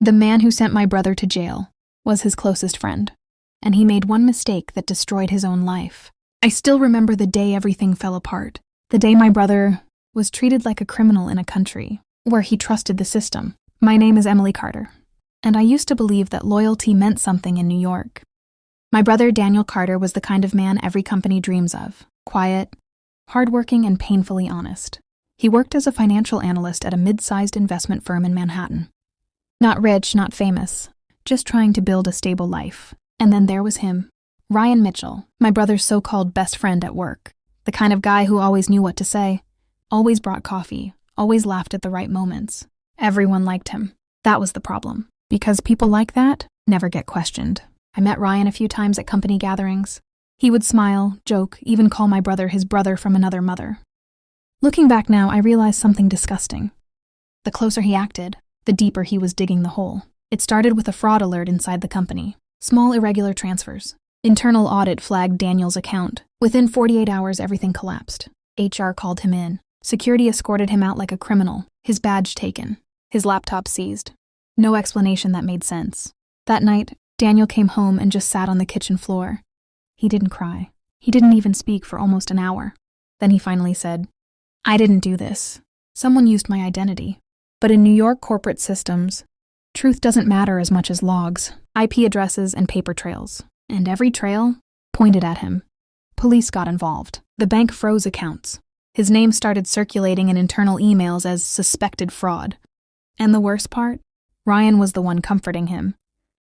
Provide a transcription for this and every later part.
The man who sent my brother to jail was his closest friend, and he made one mistake that destroyed his own life. I still remember the day everything fell apart, the day my brother was treated like a criminal in a country where he trusted the system. My name is Emily Carter, and I used to believe that loyalty meant something in New York. My brother Daniel Carter was the kind of man every company dreams of: quiet, hardworking, and painfully honest. He worked as a financial analyst at a mid-sized investment firm in Manhattan. Not rich, not famous, just trying to build a stable life. And then there was him, Ryan Mitchell, my brother's so-called best friend at work. The kind of guy who always knew what to say, always brought coffee, always laughed at the right moments. Everyone liked him. That was the problem, because people like that never get questioned. I met Ryan a few times at company gatherings. He would smile, joke, even call my brother his brother from another mother. Looking back now, I realized something disgusting. The closer he acted, the deeper he was digging the hole. It started with a fraud alert inside the company. Small irregular transfers. Internal audit flagged Daniel's account. Within 48 hours, everything collapsed. HR called him in. Security escorted him out like a criminal. His badge taken. His laptop seized. No explanation that made sense. That night, Daniel came home and just sat on the kitchen floor. He didn't cry. He didn't even speak for almost an hour. Then he finally said, "I didn't do this. Someone used my identity." But in New York corporate systems, truth doesn't matter as much as logs, IP addresses, and paper trails. And every trail pointed at him. Police got involved. The bank froze accounts. His name started circulating in internal emails as suspected fraud. And the worst part? Ryan was the one comforting him.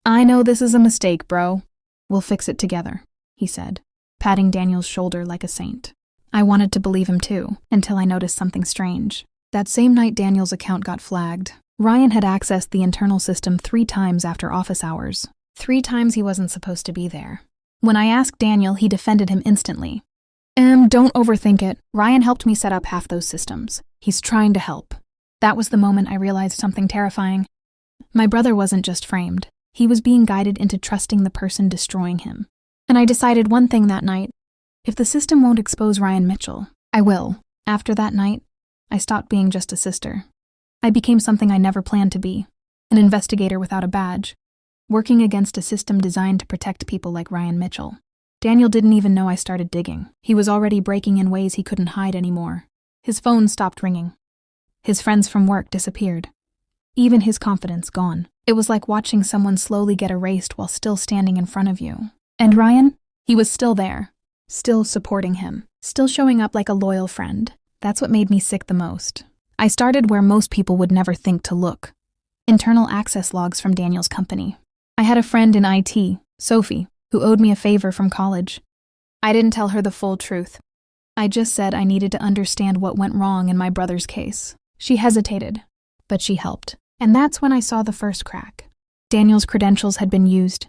"I know this is a mistake, bro. We'll fix it together," he said, patting Daniel's shoulder like a saint. I wanted to believe him too, until I noticed something strange. That same night Daniel's account got flagged. Ryan had accessed the internal system 3 times after office hours. 3 times he wasn't supposed to be there. When I asked Daniel, he defended him instantly. Don't overthink it. Ryan helped me set up half those systems. He's trying to help." That was the moment I realized something terrifying. My brother wasn't just framed. He was being guided into trusting the person destroying him. And I decided one thing that night: if the system won't expose Ryan Mitchell, I will. After that night, I stopped being just a sister. I became something I never planned to be: an investigator without a badge, working against a system designed to protect people like Ryan Mitchell. Daniel didn't even know I started digging. He was already breaking in ways he couldn't hide anymore. His phone stopped ringing. His friends from work disappeared. Even his confidence gone. It was like watching someone slowly get erased while still standing in front of you. And Ryan? He was still there. Still supporting him. Still showing up like a loyal friend. That's what made me sick the most. I started where most people would never think to look. Internal access logs from Daniel's company. I had a friend in IT, Sophie, who owed me a favor from college. I didn't tell her the full truth. I just said I needed to understand what went wrong in my brother's case. She hesitated, but she helped. And that's when I saw the first crack. Daniel's credentials had been used,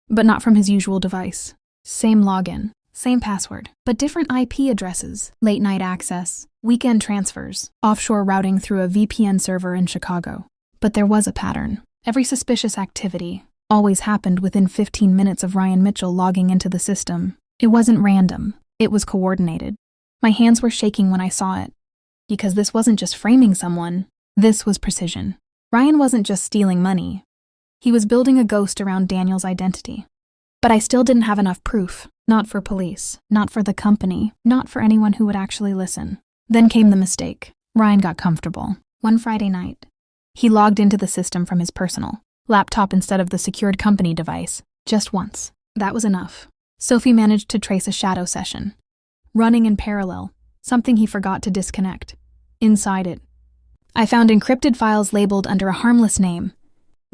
but not from his usual device. Same login, same password, but different IP addresses, late-night access, weekend transfers, offshore routing through a VPN server in Chicago. But there was a pattern. Every suspicious activity always happened within 15 minutes of Ryan Mitchell logging into the system. It wasn't random. It was coordinated. My hands were shaking when I saw it, because this wasn't just framing someone. This was precision. Ryan wasn't just stealing money. He was building a ghost around Daniel's identity. But I still didn't have enough proof. Not for police, not for the company, not for anyone who would actually listen. Then came the mistake. Ryan got comfortable. One Friday night, he logged into the system from his personal laptop instead of the secured company device. Just once. That was enough. Sophie managed to trace a shadow session, running in parallel, something he forgot to disconnect. Inside it, I found encrypted files labeled under a harmless name,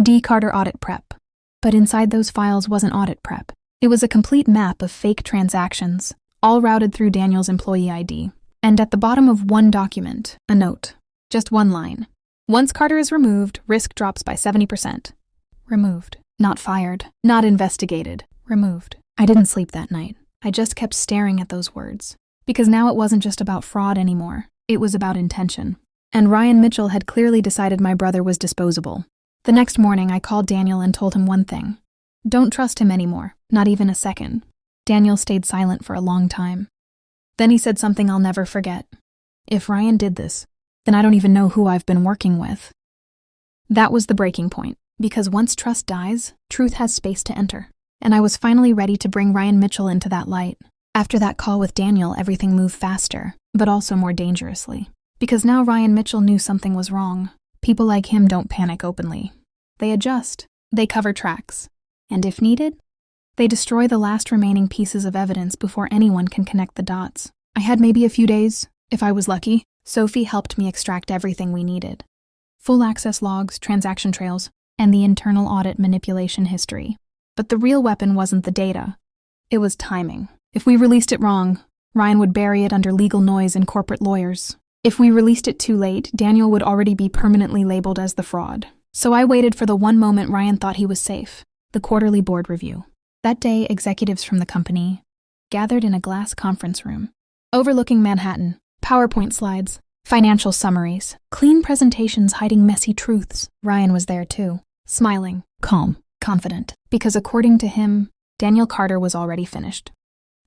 D. Carter Audit Prep. But inside those files wasn't audit prep. It was a complete map of fake transactions, all routed through Daniel's employee ID. And at the bottom of one document, a note. Just one line. Once Carter is removed, risk drops by 70%. Removed. Not fired. Not investigated. Removed. I didn't sleep that night. I just kept staring at those words. Because now it wasn't just about fraud anymore. It was about intention. And Ryan Mitchell had clearly decided my brother was disposable. The next morning, I called Daniel and told him one thing. Don't trust him anymore. Not even a second. Daniel stayed silent for a long time. Then he said something I'll never forget. If Ryan did this, then I don't even know who I've been working with. That was the breaking point. Because once trust dies, truth has space to enter. And I was finally ready to bring Ryan Mitchell into that light. After that call with Daniel, everything moved faster, but also more dangerously. Because now Ryan Mitchell knew something was wrong. People like him don't panic openly. They adjust. They cover tracks. And if needed, they destroy the last remaining pieces of evidence before anyone can connect the dots. I had maybe a few days, if I was lucky. Sophie helped me extract everything we needed. Full access logs, transaction trails, and the internal audit manipulation history. But the real weapon wasn't the data. It was timing. If we released it wrong, Ryan would bury it under legal noise and corporate lawyers. If we released it too late, Daniel would already be permanently labeled as the fraud. So I waited for the one moment Ryan thought he was safe, the quarterly board review. That day, executives from the company gathered in a glass conference room, overlooking Manhattan. PowerPoint slides, financial summaries, clean presentations hiding messy truths. Ryan was there too, smiling, calm, confident, because according to him, Daniel Carter was already finished.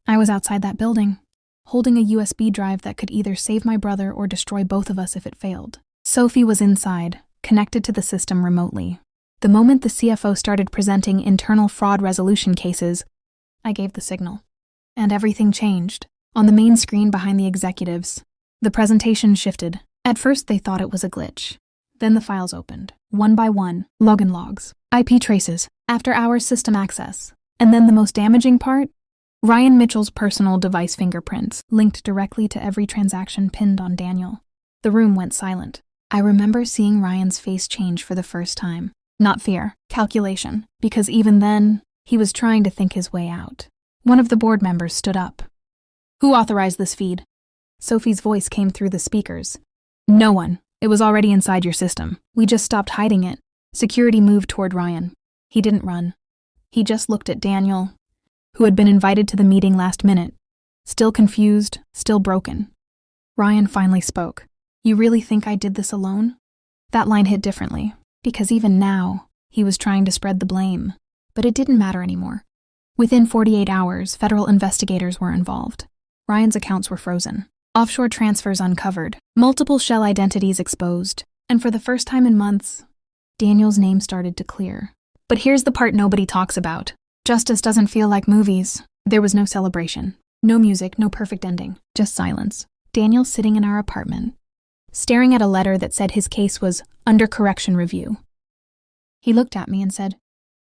I was outside that building, holding a USB drive that could either save my brother or destroy both of us if it failed. Sophie was inside, connected to the system remotely. The moment the CFO started presenting internal fraud resolution cases, I gave the signal. And everything changed. On the main screen behind the executives, the presentation shifted. At first they thought it was a glitch. Then the files opened, one by one, login logs, IP traces, after-hours system access. And then the most damaging part? Ryan Mitchell's personal device fingerprints, linked directly to every transaction pinned on Daniel. The room went silent. I remember seeing Ryan's face change for the first time. Not fear, calculation, because even then, he was trying to think his way out. One of the board members stood up. "Who authorized this feed?" Sophie's voice came through the speakers. "No one. It was already inside your system. We just stopped hiding it." Security moved toward Ryan. He didn't run. He just looked at Daniel, who had been invited to the meeting last minute, still confused, still broken. Ryan finally spoke. "You really think I did this alone?" That line hit differently, because even now, he was trying to spread the blame. But it didn't matter anymore. Within 48 hours, federal investigators were involved. Ryan's accounts were frozen, offshore transfers uncovered, multiple shell identities exposed, and for the first time in months, Daniel's name started to clear. But here's the part nobody talks about. Justice doesn't feel like movies. There was no celebration, no music, no perfect ending, just silence. Daniel sitting in our apartment, staring at a letter that said his case was under correction review. He looked at me and said,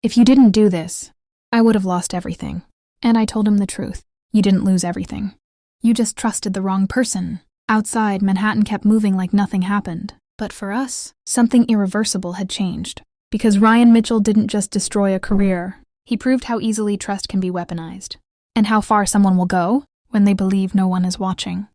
"If you didn't do this, I would have lost everything." And I told him the truth. You didn't lose everything. You just trusted the wrong person. Outside, Manhattan kept moving like nothing happened. But for us, something irreversible had changed. Because Ryan Mitchell didn't just destroy a career. He proved how easily trust can be weaponized. And how far someone will go when they believe no one is watching.